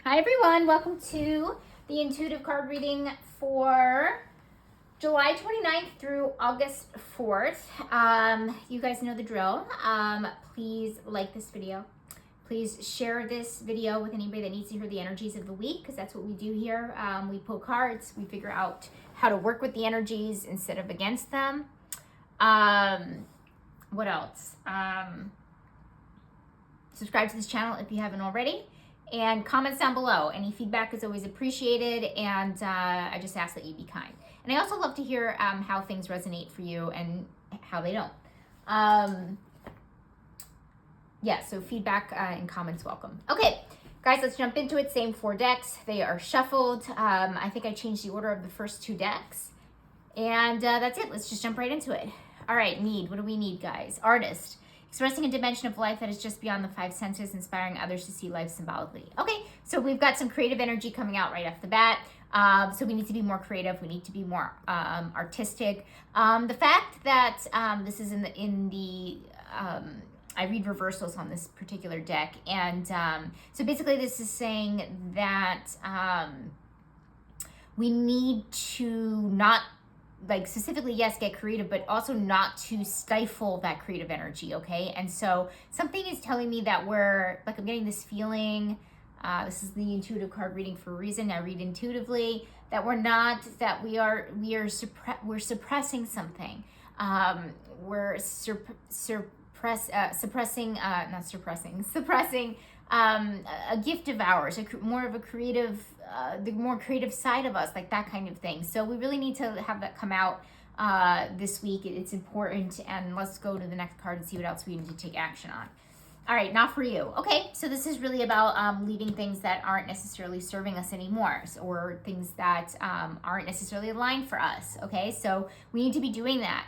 Hi everyone, welcome to the intuitive card reading for July 29th through August 4th. You guys know the drill. Please like this video. Please share this video with anybody that needs to hear the energies of the week, because that's what we do here. We pull cards, we figure out how to work with the energies instead of against them. What else? Subscribe to this channel if you haven't already. And comments down below. Any feedback is always appreciated, and I just ask that you be kind. And I also love to hear how things resonate for you and how they don't. Yeah, so feedback and comments welcome. Okay, guys, let's jump into it. Same 4 decks. They are shuffled. I think I changed the order of the first 2 decks. And that's it. Let's just jump right into it. All right, need. What do we need, guys? Artist. Expressing a dimension of life that is just beyond the 5 senses, inspiring others to see life symbolically. Okay, so we've got some creative energy coming out right off the bat. So we need to be more creative. We need to be more artistic. The fact that this is I read reversals on this particular deck. And so basically this is saying that we need to not, like, specifically, yes, get creative, but also not to stifle that creative energy, okay? And so something is telling me that I'm getting this feeling, this is the intuitive card reading for a reason, I read intuitively, that we're suppressing something. Suppressing a gift of ours, more of a creative, the more creative side of us, like that kind of thing. So we really need to have that come out this week. It's important. And let's go to the next card and see what else we need to take action on. All right, not for you. Okay, so this is really about leaving things that aren't necessarily serving us anymore, or things that aren't necessarily aligned for us. Okay, so we need to be doing that.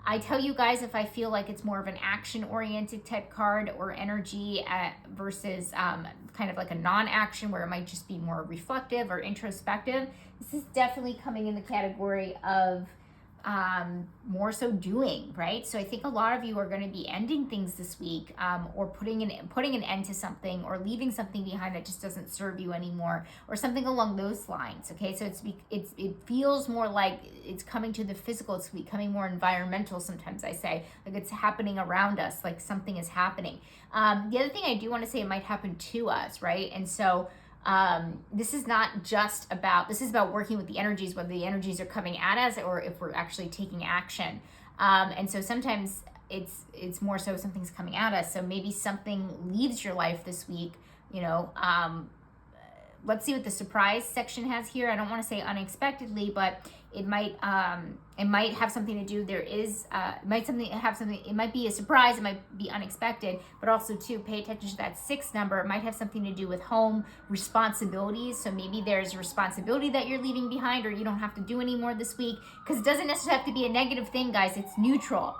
I tell you guys, if I feel like it's more of an action-oriented type card or energy versus kind of like a non-action where it might just be more reflective or introspective, this is definitely coming in the category of more so doing, right? So I think a lot of you are going to be ending things this week, or putting an end to something, or leaving something behind that just doesn't serve you anymore, or something along those lines. Okay, so it feels more like it's coming to the physical. It's becoming more environmental. Sometimes I say, like, it's happening around us, like something is happening. The other thing I do want to say, it might happen to us, right? And so this is about working with the energies, whether the energies are coming at us or if we're actually taking action. And so sometimes it's more so something's coming at us. So maybe something leaves your life this week, let's see what the surprise section has here. I don't want to say unexpectedly, but it might have something to do. It might be a surprise, it might be unexpected, but also too, pay attention to that 6 number. It might have something to do with home responsibilities. So maybe there's a responsibility that you're leaving behind, or you don't have to do anymore this week, because it doesn't necessarily have to be a negative thing, guys. It's neutral.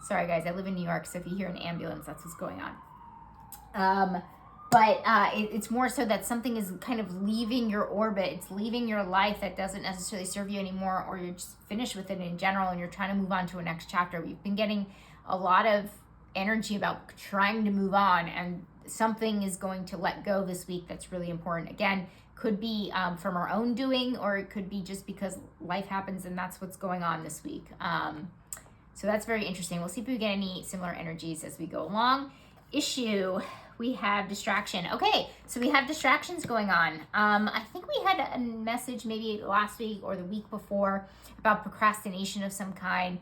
Sorry guys, I live in New York, so if you hear an ambulance, that's what's going on. But it's more so that something is kind of leaving your orbit. It's leaving your life that doesn't necessarily serve you anymore, or you're just finished with it in general and you're trying to move on to a next chapter. We've been getting a lot of energy about trying to move on, and something is going to let go this week that's really important. Again, could be from our own doing, or it could be just because life happens and that's what's going on this week. So that's very interesting. We'll see if we get any similar energies as we go along. Issue, we have distraction. Okay, so we have distractions going on. I think we had a message maybe last week or the week before about procrastination of some kind.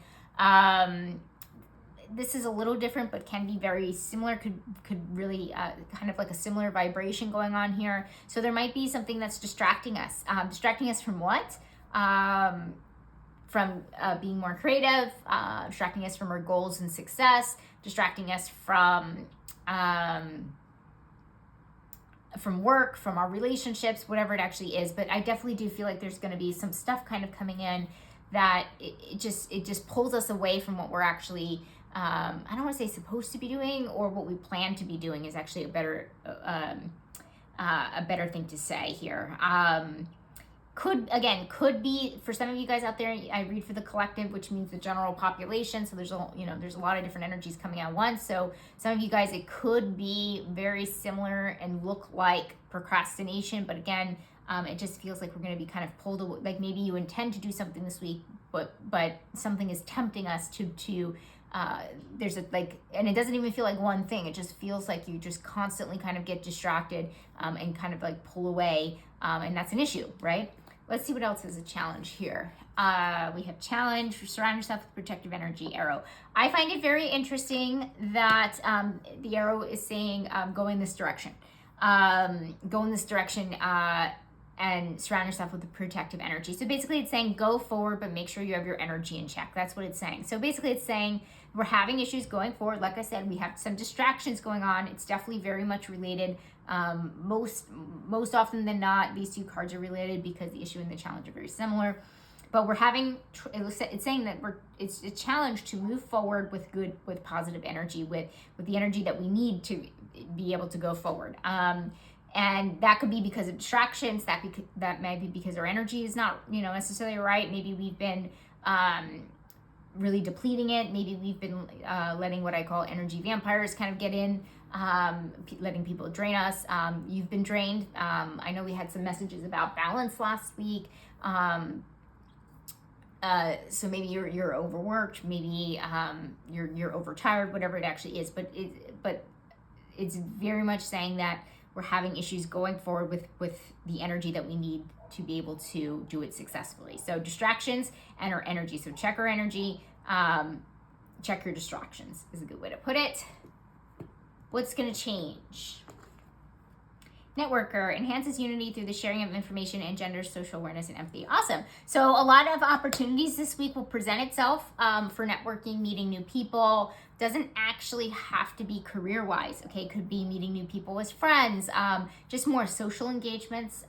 This is a little different, but can be very similar, could really kind of like a similar vibration going on here. So there might be something that's distracting us. Distracting us from what? From being more creative, distracting us from our goals and success, distracting us from work, from our relationships, whatever it actually is. But I definitely do feel like there's going to be some stuff kind of coming in that it just pulls us away from what we're actually, I don't want to say supposed to be doing, or what we plan to be doing is actually a better thing to say here. could be for some of you guys out there. I read for the collective, which means the general population. So there's a lot of different energies coming at once. So some of you guys, it could be very similar and look like procrastination. But again, it just feels like we're going to be kind of pulled away. Like maybe you intend to do something this week, but something is tempting us to there's and it doesn't even feel like one thing. It just feels like you just constantly kind of get distracted and kind of like pull away. And that's an issue, right? Let's see what else is a challenge here. We have challenge, surround yourself with protective energy, arrow. I find it very interesting that the arrow is saying go in this direction. Go in this direction and surround yourself with the protective energy. So basically it's saying go forward, but make sure you have your energy in check. That's what it's saying. So basically it's saying we're having issues going forward. Like I said, we have some distractions going on. It's definitely very much related. Most often than not, these two cards are related because the issue and the challenge are very similar. But we're having, it's saying that it's a challenge to move forward with positive energy, with the energy that we need to be able to go forward. And that could be because of distractions. That might be because our energy is not, necessarily right. Maybe we've been really depleting it. Maybe we've been letting what I call energy vampires kind of get in, letting people drain us. You've been drained. I know we had some messages about balance last week. So maybe you're overworked. Maybe you're overtired. Whatever it actually is, but it's very much saying that we're having issues going forward with the energy that we need to be able to do it successfully. So distractions and our energy. So check our energy, check your distractions is a good way to put it. What's going to change? Networker enhances unity through the sharing of information, and engenders social awareness and empathy. Awesome. So a lot of opportunities this week will present itself for networking, meeting new people. Doesn't actually have to be career-wise, okay? It could be meeting new people as friends, just more social engagements,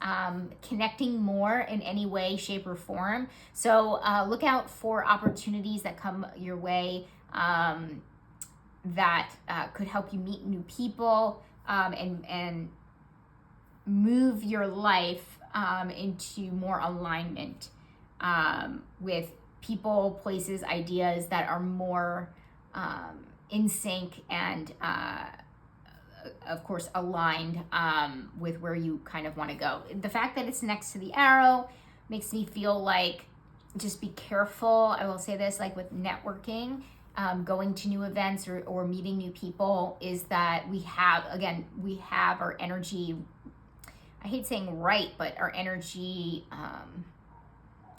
connecting more in any way, shape, or form. So look out for opportunities that come your way that could help you meet new people and move your life into more alignment with people, places, ideas that are more in sync and of course aligned with where you kind of want to go. The fact that it's next to the arrow makes me feel like just be careful. I will say this, like with networking, going to new events or meeting new people, is that we have our energy, I hate saying right, but our energy,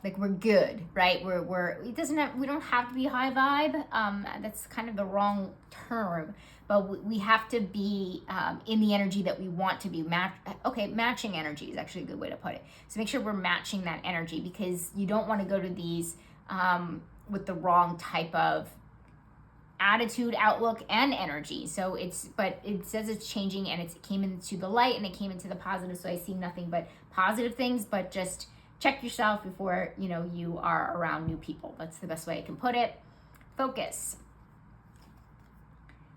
like we're good, right? We don't have to be high vibe. That's kind of the wrong term, but we have to be in the energy that we want to be. Matching energy is actually a good way to put it. So make sure we're matching that energy, because you don't want to go to these with the wrong type of attitude, outlook, and energy. But it says it's changing, and it came into the light and it came into the positive. So I see nothing but positive things, but just check yourself before you are around new people. That's the best way I can put it. Focus.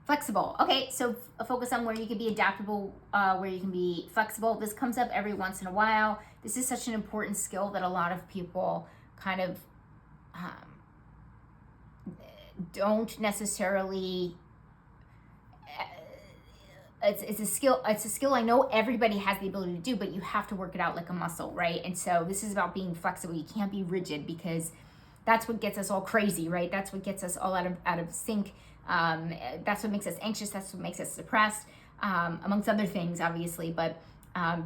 Flexible. Okay, so focus on where you can be adaptable, where you can be flexible. This comes up every once in a while. This is such an important skill that a lot of people kind of don't necessarily. It's a skill I know everybody has the ability to do, but you have to work it out like a muscle, right? And so this is about being flexible. You can't be rigid, because that's what gets us all crazy, right? That's what gets us all out of sync. That's what makes us anxious. That's what makes us depressed, amongst other things, obviously. But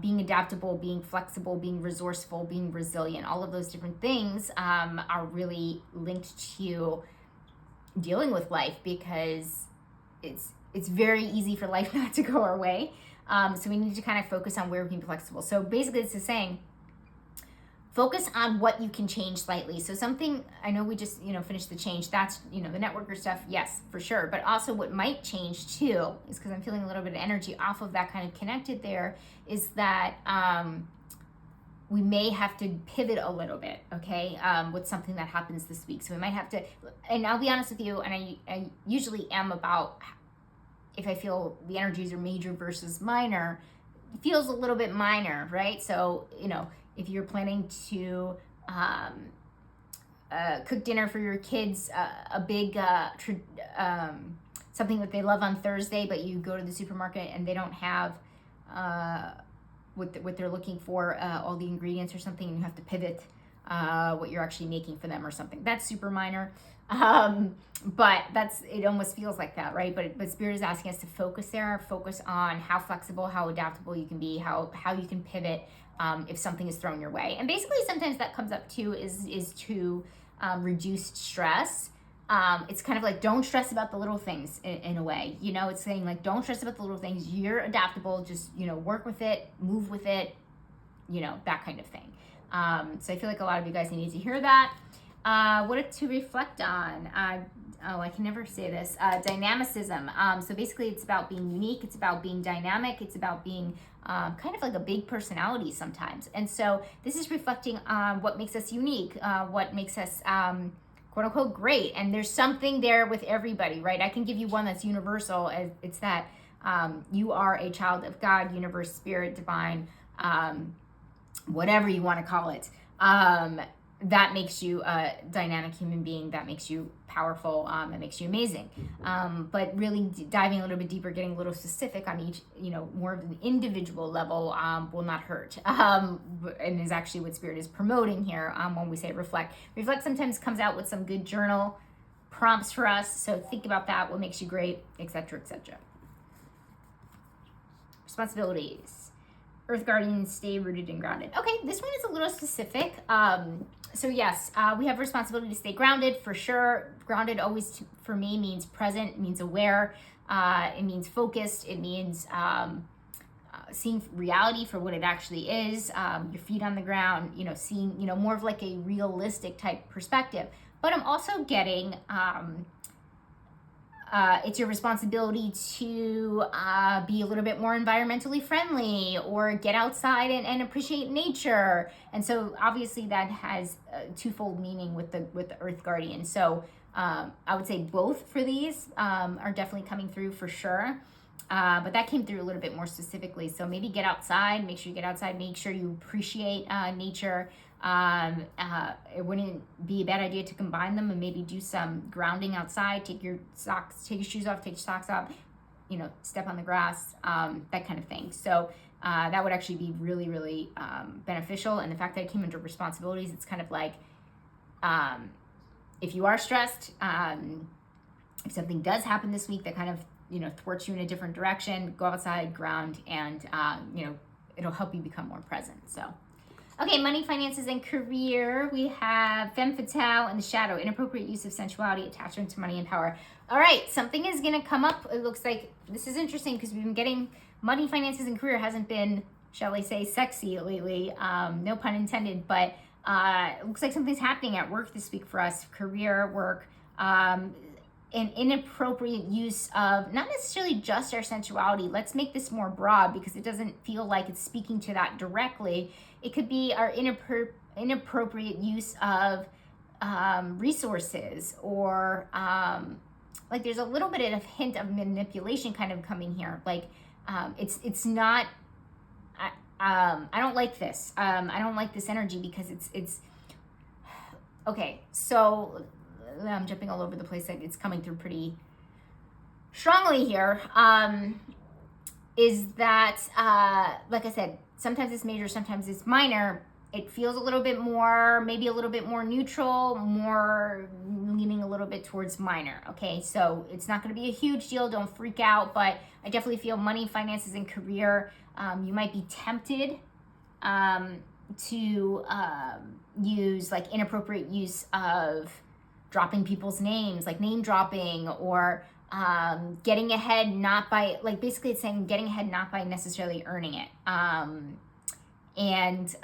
being adaptable, being flexible, being resourceful, being resilient, all of those different things are really linked to dealing with life, because it's very easy for life not to go our way. So we need to kind of focus on where we can be flexible. So basically it's just saying, focus on what you can change slightly. So something, I know we just, finished the change. That's, the networker stuff. Yes, for sure. But also what might change too, is because I'm feeling a little bit of energy off of that kind of connected there, is that we may have to pivot a little bit, okay, with something that happens this week. So we might have to, and I'll be honest with you, and I usually am about, if I feel the energies are major versus minor, it feels a little bit minor, right? So, if you're planning to cook dinner for your kids, a big something that they love on Thursday, but you go to the supermarket and they don't have what they're looking for, all the ingredients or something, and you have to pivot what you're actually making for them or something. That's super minor. But it almost feels like that, right? But Spirit is asking us to focus on how flexible, how adaptable you can be, how you can pivot if something is thrown your way. And basically sometimes that comes up too is to reduce stress. It's kind of like, don't stress about the little things in a way, it's saying like, don't stress about the little things. You're adaptable. Just, work with it, move with it, that kind of thing. So I feel like a lot of you guys need to hear that. What to reflect on? I can never say this. Dynamicism. So basically it's about being unique. It's about being dynamic. It's about being kind of like a big personality sometimes. And so this is reflecting on what makes us unique, what makes us quote unquote great. And there's something there with everybody, right? I can give you one that's universal. It's that you are a child of God, universe, spirit, divine, whatever you want to call it. That makes you a dynamic human being, that makes you powerful, that makes you amazing. But really diving a little bit deeper, getting a little specific on each, more of an individual level will not hurt. And is actually what Spirit is promoting here when we say reflect. Reflect sometimes comes out with some good journal prompts for us. So think about that, what makes you great, etc., etc. Responsibilities. Earth guardians, stay rooted and grounded. Okay, this one is a little specific. So yes, we have responsibility to stay grounded for sure. Grounded always for me means present, means aware, it means focused, it means seeing reality for what it actually is, your feet on the ground, seeing, more of like a realistic type perspective. But I'm also getting, it's your responsibility to be a little bit more environmentally friendly or get outside and appreciate nature. And so obviously that has a twofold meaning with the Earth Guardian. So I would say both for these are definitely coming through for sure. But that came through a little bit more specifically. So maybe get outside, make sure you get outside, make sure you appreciate nature. It wouldn't be a bad idea to combine them and maybe do some grounding outside, take your shoes off, take your socks off, step on the grass, that kind of thing. So that would actually be really, really beneficial. And the fact that it came under responsibilities, it's kind of like, if you are stressed, if something does happen this week that kind of, thwarts you in a different direction, go outside, ground, and, it'll help you become more present. So. Okay, money, finances, and career. We have femme fatale and the shadow, inappropriate use of sensuality, attachment to money and power. All right, something is going to come up. It looks like this is interesting because we've been getting money, finances, and career hasn't been, shall we say, sexy lately. No pun intended, but it looks like something's happening at work this week for us, career, work, an inappropriate use of not necessarily just our sensuality. Let's make this more broad because it doesn't feel like it's speaking to that directly. It could be our inappropriate use of resources or like there's a little bit of hint of manipulation kind of coming here. Like it's not, I don't like this. I don't like this energy because it's okay. So I'm jumping all over the place. It's coming through pretty strongly here. Is that, like I said, sometimes it's major, sometimes it's minor. It feels a little bit more, maybe a little bit more neutral, more leaning a little bit towards minor. Okay, so it's not going to be a huge deal. Don't freak out. But I definitely feel money, finances, and career. You might be tempted to use like inappropriate use of dropping people's names, like name dropping, or getting ahead not by, like basically it's saying getting ahead not by necessarily earning it, and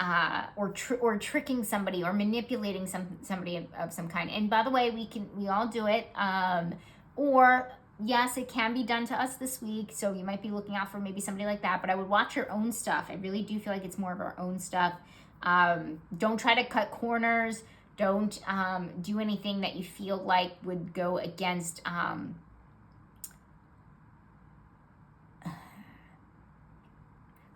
or tricking somebody or manipulating somebody of some kind. And by the way, we all do it, or yes, it can be done to us this week, so you might be looking out for maybe somebody like that. But I would watch your own stuff. I really do feel like it's more of our own stuff. Don't try to cut corners. Don't do anything that you feel like would go against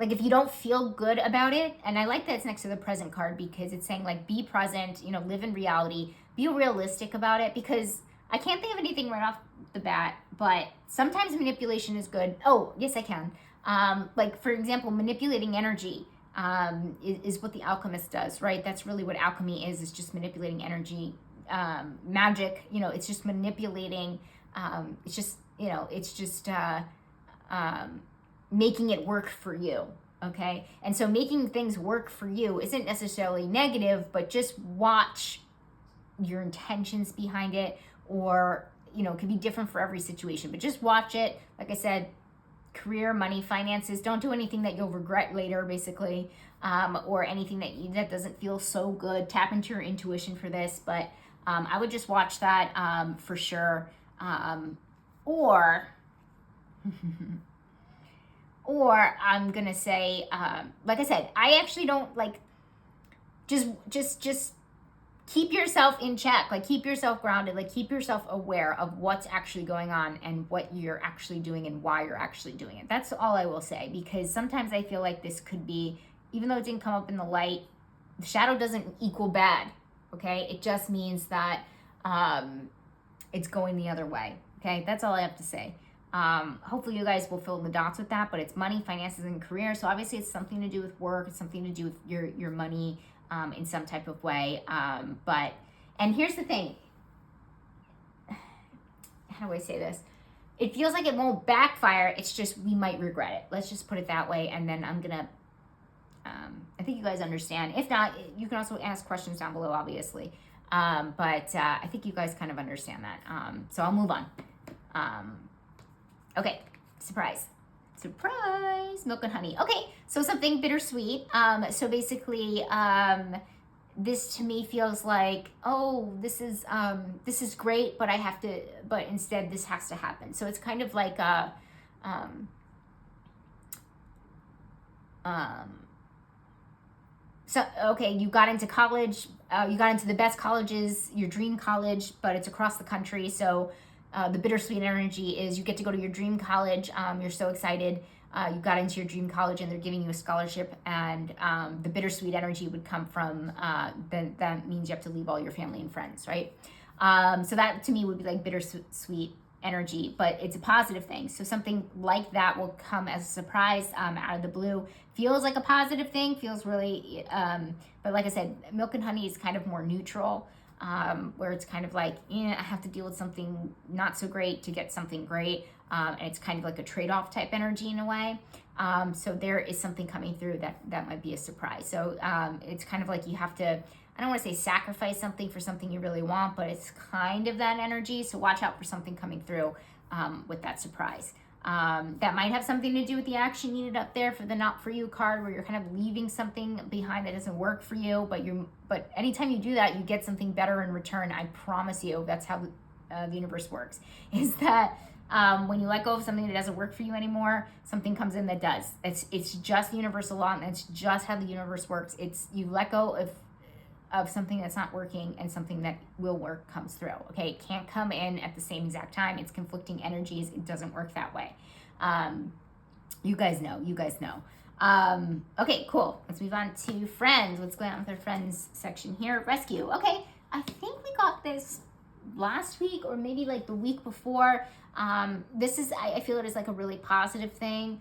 like if you don't feel good about it, and I like that it's next to the present card because it's saying like be present, you know, live in reality, be realistic about it, because I can't think of anything right off the bat, but sometimes manipulation is good. Oh, yes, I can. Like for example, manipulating energy is what the alchemist does, right? That's really what alchemy is just manipulating energy. Magic, you know, it's just manipulating, it's just, you know, it's just making it work for you, okay? And so making things work for you isn't necessarily negative, but just watch your intentions behind it, or, you know, it could be different for every situation, but just watch it. Like I said, career, money, finances, don't do anything that you'll regret later, basically, or anything that doesn't feel so good. Tap into your intuition for this, but I would just watch that for sure. Or or I'm gonna say, like I said, I actually don't like, just keep yourself in check, like keep yourself grounded, like keep yourself aware of what's actually going on and what you're actually doing and why you're actually doing it. That's all I will say, because sometimes I feel like this could be, even though it didn't come up in the light, the shadow doesn't equal bad, okay? It just means that it's going the other way, okay? That's all I have to say. Hopefully you guys will fill in the dots with that, but it's money, finances, and career. So obviously it's something to do with work. It's something to do with your money in some type of way. And here's the thing. How do I say this? It feels like it won't backfire. It's just, we might regret it. Let's just put it that way. And then I'm going to, I think you guys understand. If not, you can also ask questions down below, obviously. But I think you guys kind of understand that. So I'll move on. Okay, surprise, milk and honey. Okay, so something bittersweet. So basically, this to me feels like, oh, this is great, but but instead this has to happen. So it's kind of like so, okay, you got into college, you got into the best colleges, your dream college, but it's across the country. So the bittersweet energy is you get to go to your dream college. You're so excited. You got into your dream college and they're giving you a scholarship, and the bittersweet energy would come from, that means you have to leave all your family and friends, right? So that to me would be like bittersweet energy, but it's a positive thing. So something like that will come as a surprise out of the blue. Feels like a positive thing, feels really, but like I said, milk and honey is kind of more neutral. Where it's kind of like, I have to deal with something not so great to get something great. And it's kind of like a trade-off type energy in a way. So there is something coming through that might be a surprise. So it's kind of like you have to, I don't want to say sacrifice something for something you really want, but it's kind of that energy. So watch out for something coming through with that surprise. That might have something to do with the action needed up there for the not for you card, where you're kind of leaving something behind that doesn't work for you, but anytime you do that, you get something better in return. I promise you, that's how the universe works, is that when you let go of something that doesn't work for you anymore, something comes in that does. It's just universal law, and it's just how the universe works. It's you let go of something that's not working, and something that will work comes through. Okay, it can't come in at the same exact time. It's conflicting energies. It doesn't work that way. You guys know. Okay, cool. Let's move on to friends. What's going on with our friends section here? Rescue. Okay, I think we got this last week or maybe like the week before. This is, I feel it is like a really positive thing.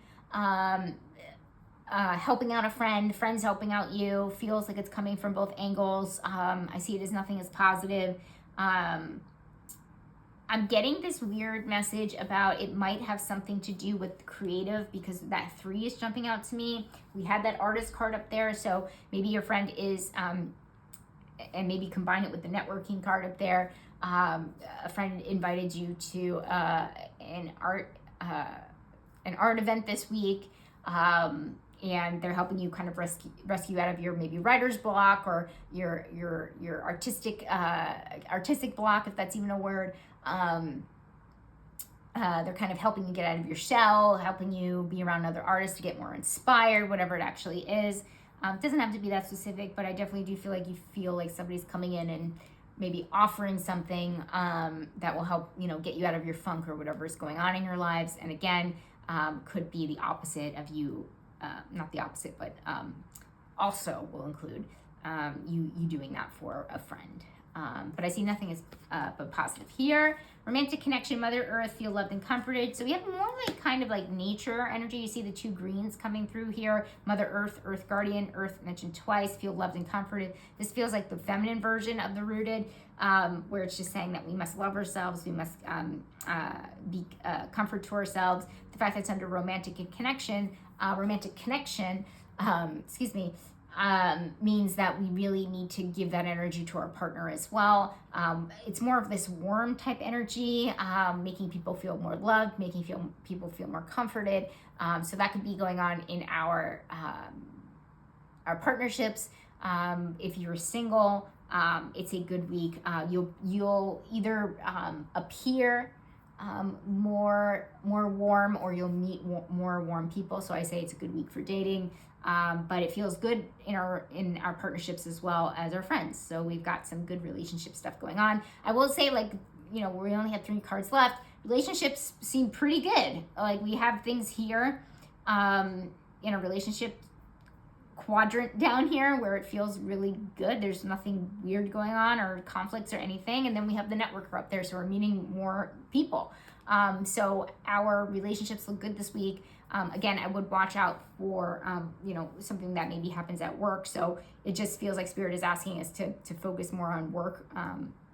Helping out a friend, friends helping out you, feels like it's coming from both angles. I see it as nothing as positive. I'm getting this weird message about it might have something to do with creative, because that 3 is jumping out to me. We had that artist card up there, so maybe your friend is, and maybe combine it with the networking card up there. A friend invited you to an art event this week. And they're helping you kind of rescue out of your maybe writer's block, or your artistic block, if that's even a word. They're kind of helping you get out of your shell, helping you be around other artists to get more inspired, whatever it actually is. It doesn't have to be that specific, but I definitely do feel like somebody's coming in and maybe offering something that will help, get you out of your funk or whatever is going on in your lives. And again, could be the opposite of you not the opposite, but also will include you doing that for a friend. But I see nothing as but positive here. Romantic connection, Mother Earth, feel loved and comforted. So we have more like kind of like nature energy. You see the two greens coming through here. Mother Earth, Earth Guardian, Earth mentioned twice, feel loved and comforted. This feels like the feminine version of the rooted, where it's just saying that we must love ourselves, we must be comfort to ourselves. The fact that it's under romantic connection, means that we really need to give that energy to our partner as well. It's more of this warm type energy, making people feel more loved, making people feel more comforted. So that could be going on in our partnerships. If you're single, it's a good week. You'll either appear more warm, or you'll meet more warm people. So I say it's a good week for dating. But it feels good in our partnerships as well as our friends. So we've got some good relationship stuff going on. I will say, we only have 3 cards left. Relationships seem pretty good. Like, we have things here in a relationship quadrant down here where it feels really good. There's nothing weird going on or conflicts or anything. And then we have the networker up there, so we're meeting more people. So our relationships look good this week. Again, I would watch out for, something that maybe happens at work. So it just feels like Spirit is asking us to focus more on work.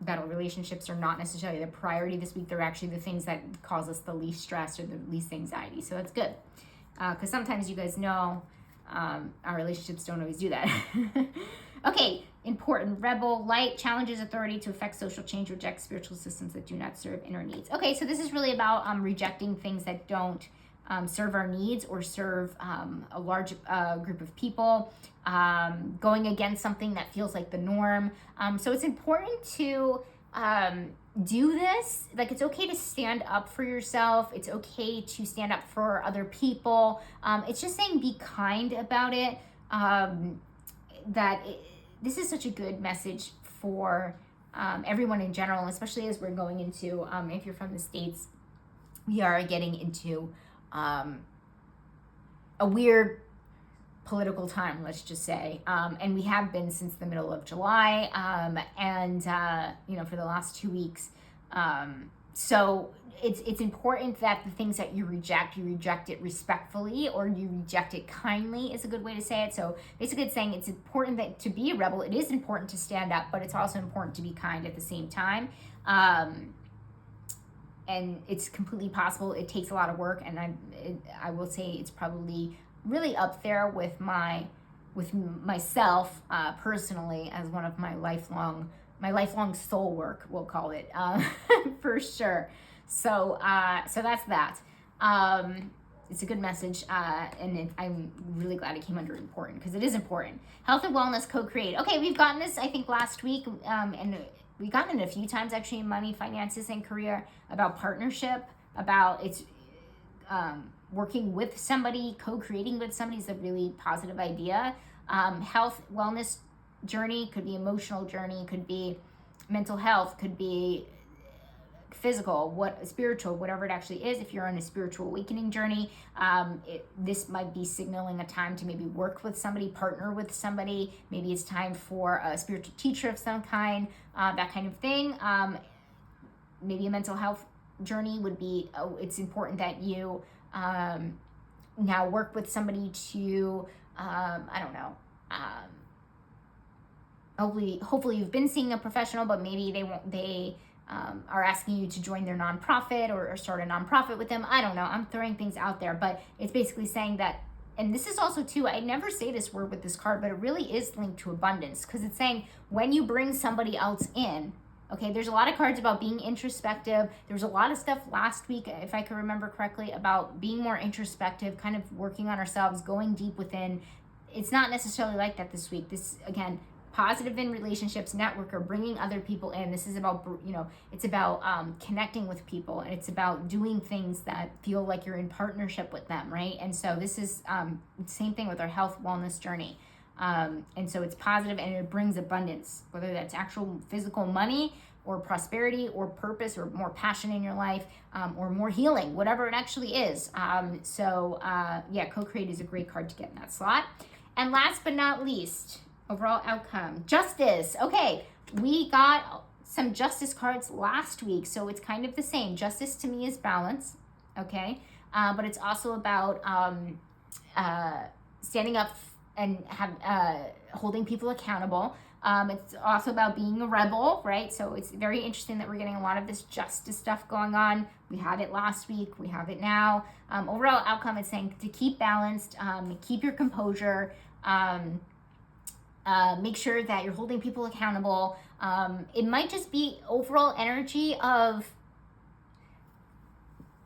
That our relationships are not necessarily the priority this week. They're actually the things that cause us the least stress or the least anxiety. So that's good. Because sometimes, you guys know, our relationships don't always do that. Okay, important. Rebel, light, challenges authority to affect social change, reject spiritual systems that do not serve inner needs. Okay, so this is really about rejecting things that don't serve our needs or serve a large group of people, going against something that feels like the norm. So it's important to do this. Like, it's okay to stand up for yourself. It's okay to stand up for other people. It's just saying be kind about it. This is such a good message for everyone in general, especially as we're going into, if you're from the States, we are getting into a weird political time, let's just say, and we have been since the middle of July, and for the last 2 weeks. So it's important that the things that you reject it respectfully, or you reject it kindly is a good way to say it. So basically it's saying it's important that to be a rebel, it is important to stand up, but it's also important to be kind at the same time. And it's completely possible. It takes a lot of work, and I will say it's probably really up there with myself personally as one of my lifelong soul work, we'll call it, for sure. So that's that. It's a good message, and I'm really glad it came under important, because it is important. Health and wellness, co-create. Okay, we've gotten this, I think, last week, and we've gotten it a few times actually in money, finances, and career, about partnership, about it's working with somebody, co-creating with somebody is a really positive idea. Health, wellness journey could be emotional journey, could be mental health, could be physical, spiritual, whatever it actually is. If you're on a spiritual awakening journey, this might be signaling a time to maybe work with somebody, partner with somebody. Maybe it's time for a spiritual teacher of some kind, that kind of thing. Maybe a mental health journey would be, it's important that you now work with somebody to, hopefully you've been seeing a professional, but maybe they are asking you to join their nonprofit or start a nonprofit with them. I don't know. I'm throwing things out there, but it's basically saying that, and this is also too, I never say this word with this card, but it really is linked to abundance, because it's saying when you bring somebody else in, okay, there's a lot of cards about being introspective. There was a lot of stuff last week, if I can remember correctly, about being more introspective, kind of working on ourselves, going deep within. It's not necessarily like that this week. This, again, positive in relationships, networker, bringing other people in. This is about, it's about connecting with people, and it's about doing things that feel like you're in partnership with them, right? And so this is same thing with our health wellness journey. And so it's positive, and it brings abundance, whether that's actual physical money or prosperity or purpose or more passion in your life, or more healing, whatever it actually is. Yeah, co-create is a great card to get in that slot. And last but not least, overall outcome, justice. Okay, we got some justice cards last week, so it's kind of the same. Justice to me is balance, okay? But it's also about standing up and holding people accountable. It's also about being a rebel, right? So it's very interesting that we're getting a lot of this justice stuff going on. We had it last week, we have it now. Overall outcome is saying to keep balanced, keep your composure, make sure that you're holding people accountable. It might just be overall energy of,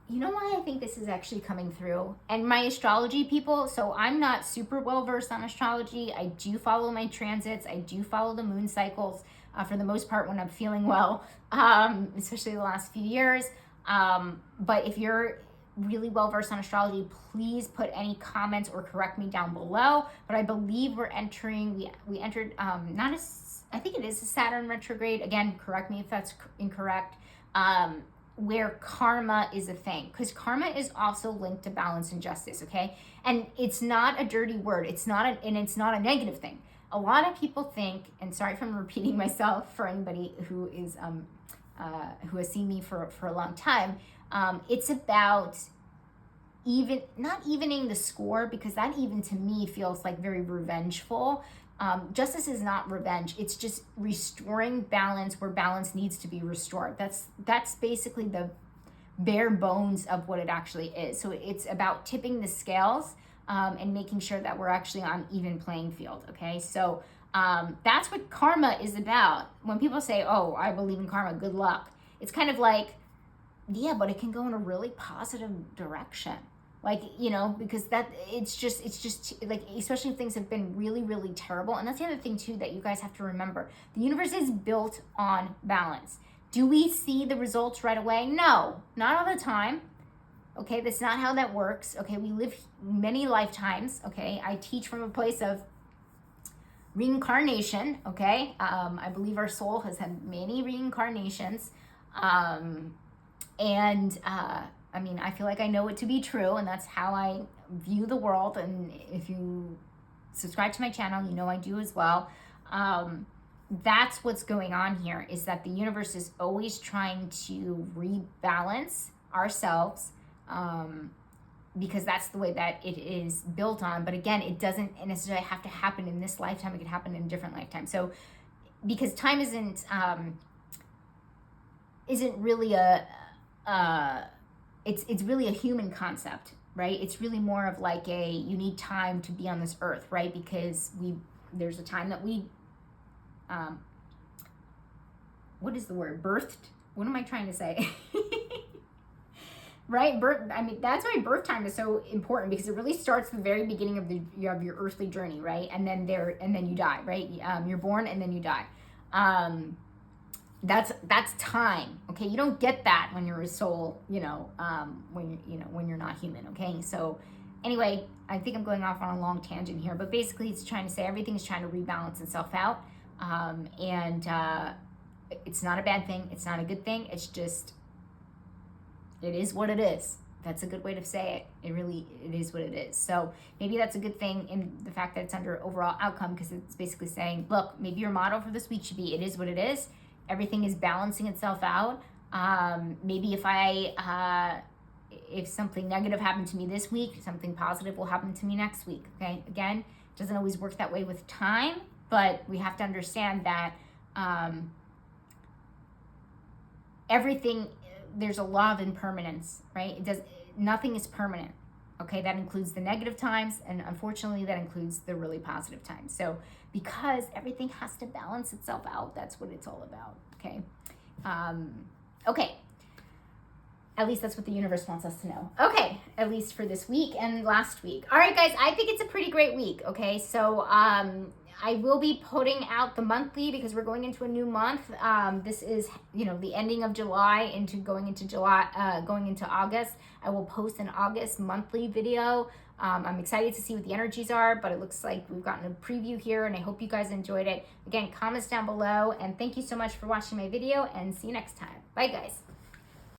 you know why I think this is actually coming through? And my astrology people, so I'm not super well versed on astrology. I do follow my transits. I do follow the moon cycles for the most part when I'm feeling well, especially the last few years. But if you're really well versed on astrology, please put any comments or correct me down below. But I believe we're entering, we entered, I think it is a Saturn retrograde. Again, correct me if that's incorrect. Where karma is a thing, because karma is also linked to balance and justice, okay? And it's not a dirty word. It's not and it's not a negative thing. A lot of people think, and sorry if I'm repeating myself for anybody who is who has seen me for a long time, it's about not evening the score, because that even to me feels like very revengeful. Justice is not revenge. It's just restoring balance where balance needs to be restored. That's basically the bare bones of what it actually is. So it's about tipping the scales and making sure that we're actually on even playing field. Okay, so that's what karma is about. When people say, "Oh, I believe in karma," good luck. It's kind of like, yeah, but it can go in a really positive direction. Like, you know, because it's just like, especially if things have been really, really terrible. And that's the other thing too that you guys have to remember. The universe is built on balance. Do we see the results right away? No, not all the time. Okay, that's not how that works. Okay, we live many lifetimes. Okay, I teach from a place of reincarnation. Okay, I believe our soul has had many reincarnations. I mean, I feel like I know it to be true, and that's how I view the world. And if you subscribe to my channel, you know I do as well. That's what's going on here, is that the universe is always trying to rebalance ourselves, because that's the way that it is built on. But again, it doesn't necessarily have to happen in this lifetime. It could happen in a different lifetime. So because time isn't really it's really a human concept, right? It's really more of like you need time to be on this earth, right? Because there's a time that we, what is the word? Birthed? What am I trying to say? Right? I mean, that's why birth time is so important, because it really starts the very beginning of your earthly journey, right? And then you die, right? You're born and then you die. That's time. Okay, you don't get that when you're a soul, when you're not human. Okay, so anyway, I think I'm going off on a long tangent here, but basically it's trying to say everything's trying to rebalance itself out, and it's not a bad thing. It's not a good thing. It's just, it is what it is. That's a good way to say it. It is what it is. So maybe that's a good thing in the fact that it's under overall outcome, because it's basically saying, look, maybe your motto for this week should be, it is what it is. Everything is balancing itself out. Maybe if something negative happened to me this week, something positive will happen to me next week. Okay, again, it doesn't always work that way with time, but we have to understand that everything, there's a law of impermanence, right? Nothing is permanent. Okay, that includes the negative times, and unfortunately that includes the really positive times. So because everything has to balance itself out, that's what it's all about. Okay. Okay. At least that's what the universe wants us to know. Okay, at least for this week and last week. All right, guys, I think it's a pretty great week. Okay, so I will be putting out the monthly, because we're going into a new month. This is, the ending of July going into August. I will post an August monthly video I'm excited to see what the energies are, but it looks like we've gotten a preview here, and I hope you guys enjoyed it. Again, comments down below, and thank you so much for watching my video, and see you next time. Bye, guys.